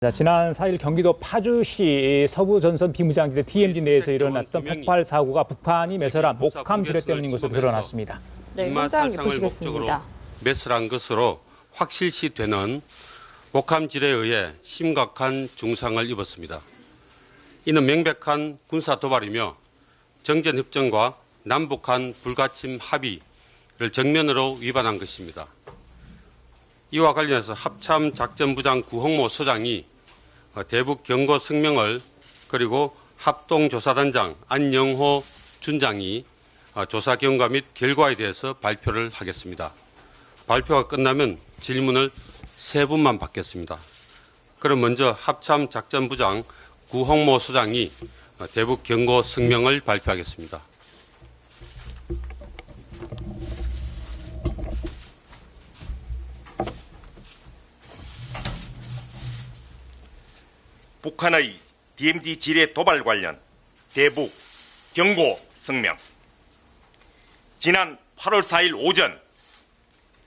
자, 지난 4일 경기도 파주시 서부전선 비무장지대 DMZ 내에서 일어났던 폭발 사고가 북한이 매설한 목함 지뢰 때문인 것으로 드러났습니다. 네, 현장 보시겠습니다. 매설한 것으로 확실시되는 목함 지뢰에 의해 심각한 중상을 입었습니다. 이는 명백한 군사 도발이며 정전협정과 남북한 불가침 합의를 정면으로 위반한 것입니다. 이와 관련해서 합참작전부장 구홍모 소장이 대북 경고 성명을 그리고 합동조사단장 안영호 준장이 조사 경과 및 결과에 대해서 발표를 하겠습니다. 발표가 끝나면 질문을 3분만 받겠습니다. 그럼 먼저 합참작전부장 구홍모 소장이 대북 경고 성명을 발표하겠습니다. 북한의 DMZ 지뢰 도발 관련 대북 경고 성명. 지난 8월 4일 오전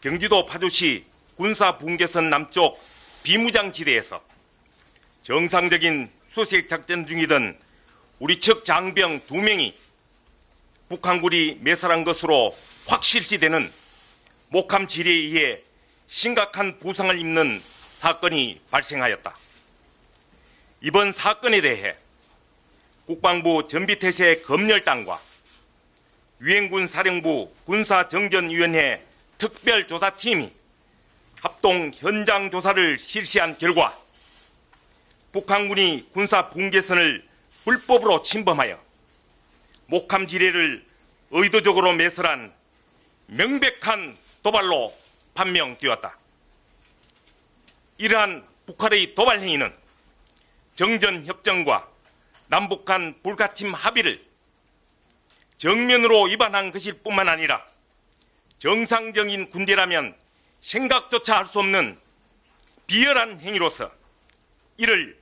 경기도 파주시 군사분계선 남쪽 비무장지대에서 정상적인 수색 작전 중이던 우리 측 장병 2명이 북한군이 매설한 것으로 확실시되는 목함 지뢰에 의해 심각한 부상을 입는 사건이 발생하였다. 이번 사건에 대해 국방부 전비태세 검열단과 유엔군 사령부 군사정전위원회 특별조사팀이 합동 현장 조사를 실시한 결과 북한군이 군사 분계선을 불법으로 침범하여 목함 지뢰를 의도적으로 매설한 명백한 도발로 판명되었다. 이러한 북한의 도발 행위는 정전협정과 남북한 불가침 합의를 정면으로 위반한 것일 뿐만 아니라 정상적인 군대라면 생각조차 할 수 없는 비열한 행위로서 이를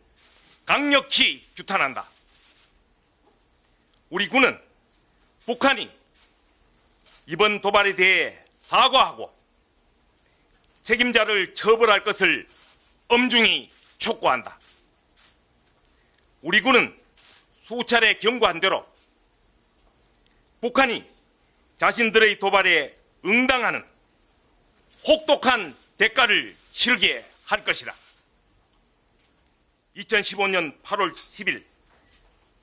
강력히 규탄한다. 우리 군은 북한이 이번 도발에 대해 사과하고 책임자를 처벌할 것을 엄중히 촉구한다. 우리 군은 수차례 경고한 대로 북한이 자신들의 도발에 응당하는 혹독한 대가를 치르게 할 것이다. 2015년 8월 10일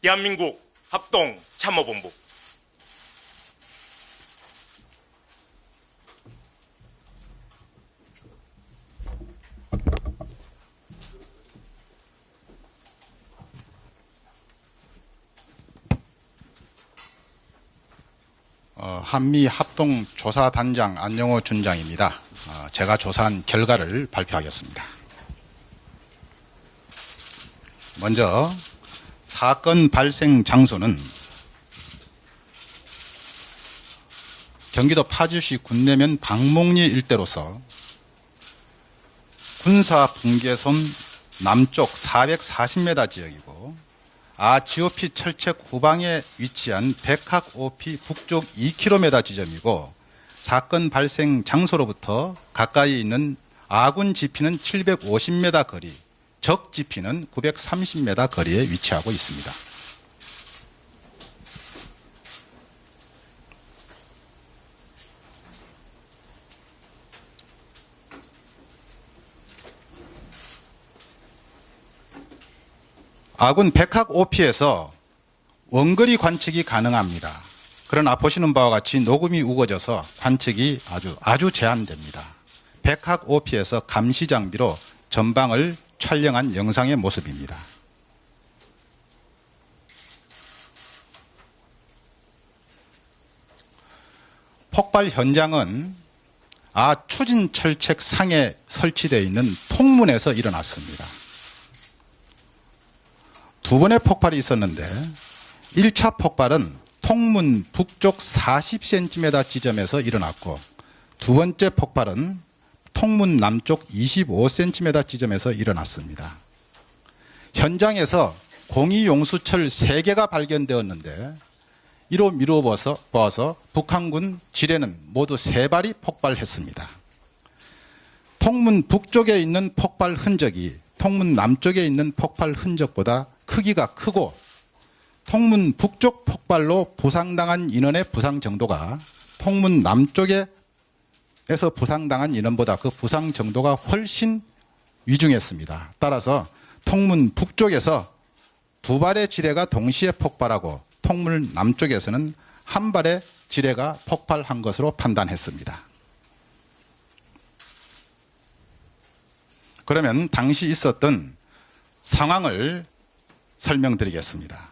대한민국 합동참모본부. 한미 합동조사단장 안영호 준장입니다. 제가 조사한 결과를 발표하겠습니다. 먼저 사건 발생 장소는 경기도 파주시 군내면 방목리 일대로서 군사분계선 남쪽 440m 지역이고 GOP 철책 후방에 위치한 백학 OP 북쪽 2km 지점이고 사건 발생 장소로부터 가까이 있는 아군 지피는 750m 거리, 적 지피는 930m 거리에 위치하고 있습니다. 아군 백학 OP에서 원거리 관측이 가능합니다. 그러나 보시는 바와 같이 녹음이 우거져서 관측이 아주 제한됩니다. 백학 OP에서 감시 장비로 전방을 촬영한 영상의 모습입니다. 폭발 현장은 추진 철책 상에 설치되어 있는 통문에서 일어났습니다. 두 번의 폭발이 있었는데 1차 폭발은 통문 북쪽 40cm 지점에서 일어났고 두 번째 폭발은 통문 남쪽 25cm 지점에서 일어났습니다. 현장에서 공이용수철 3개가 발견되었는데 이로 미루어 보아서 북한군 지뢰는 모두 3발이 폭발했습니다. 통문 북쪽에 있는 폭발 흔적이 통문 남쪽에 있는 폭발 흔적보다 크기가 크고 통문 북쪽 폭발로 부상당한 인원의 부상 정도가 통문 남쪽에서 부상당한 인원보다 그 부상 정도가 훨씬 위중했습니다. 따라서 통문 북쪽에서 두 발의 지뢰가 동시에 폭발하고 통문 남쪽에서는 한 발의 지뢰가 폭발한 것으로 판단했습니다. 그러면 당시 있었던 상황을 설명드리겠습니다.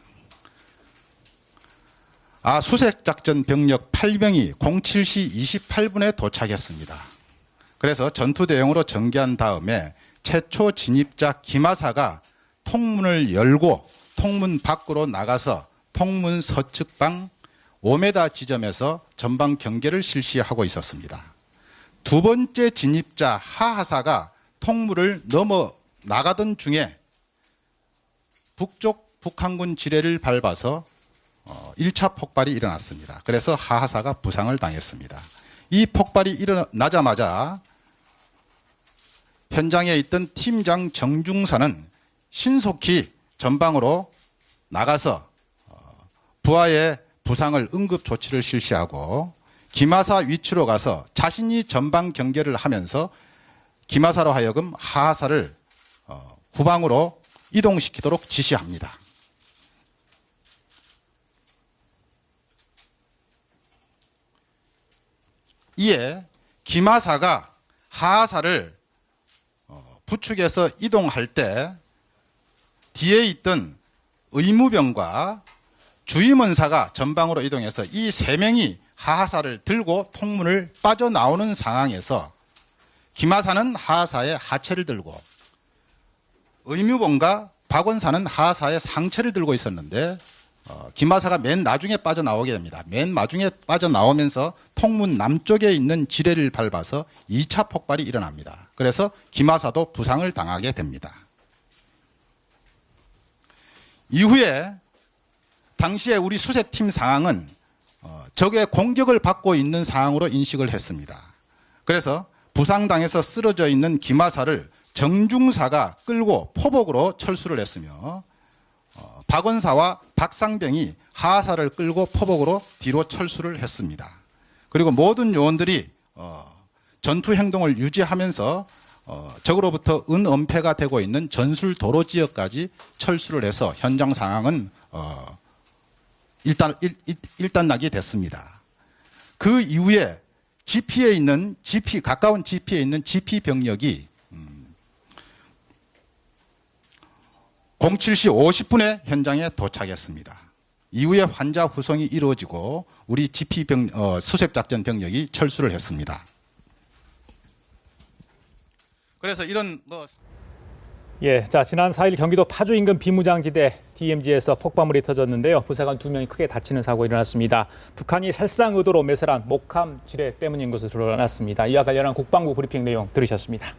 수색작전 병력 8명이 07시 28분에 도착했습니다. 그래서 전투대용으로 전개한 다음에 최초 진입자 김하사가 통문을 열고 통문 밖으로 나가서 통문 서측방 5m 지점에서 전방 경계를 실시하고 있었습니다. 두 번째 진입자 하하사가 통문을 넘어 나가던 중에 북쪽 북한군 지뢰를 밟아서 1차 폭발이 일어났습니다. 그래서 하하사가 부상을 당했습니다. 이 폭발이 일어나자마자 현장에 있던 팀장 정중사는 신속히 전방으로 나가서 부하의 부상을 응급 조치를 실시하고 김하사 위치로 가서 자신이 전방 경계를 하면서 김하사로 하여금 하하사를 후방으로 이동시키도록 지시합니다. 이에 김하사가 하하사를 부축해서 이동할 때 뒤에 있던 의무병과 주임원사가 전방으로 이동해서 이 세 명이 하하사를 들고 통문을 빠져나오는 상황에서 김하사는 하하사의 하체를 들고 의무병과 박원사는 하하사의 상체를 들고 있었는데 김하사가 맨 나중에 빠져나오게 됩니다. 맨 나중에 빠져나오면서 통문 남쪽에 있는 지뢰를 밟아서 2차 폭발이 일어납니다. 그래서 김하사도 부상을 당하게 됩니다. 이후에 당시에 우리 수색팀 상황은 적의 공격을 받고 있는 상황으로 인식을 했습니다. 그래서 부상당해서 쓰러져 있는 김하사를 정중사가 끌고 포복으로 철수를 했으며 박원사와 박상병이 하하사를 끌고 포복으로 뒤로 철수를 했습니다. 그리고 모든 요원들이 전투 행동을 유지하면서 적으로부터 은엄폐가 되고 있는 전술 도로 지역까지 철수를 해서 현장 상황은 일단락이 됐습니다. 그 이후에 가까운 GP에 있는 GP 병력이 07시 50분에 현장에 도착했습니다. 이후에 환자 후송이 이루어지고 우리 GP 수색작전 병력이 철수를 했습니다. 그래서 이런 지난 4일 경기도 파주 인근 비무장지대 DMZ에서 폭발물이 터졌는데요. 부사관 2명이 크게 다치는 사고 일어났습니다. 북한이 살상 의도로 매설한 목함 지뢰 때문인 것으로 드러났습니다. 이와 관련한 국방부 브리핑 내용 들으셨습니다.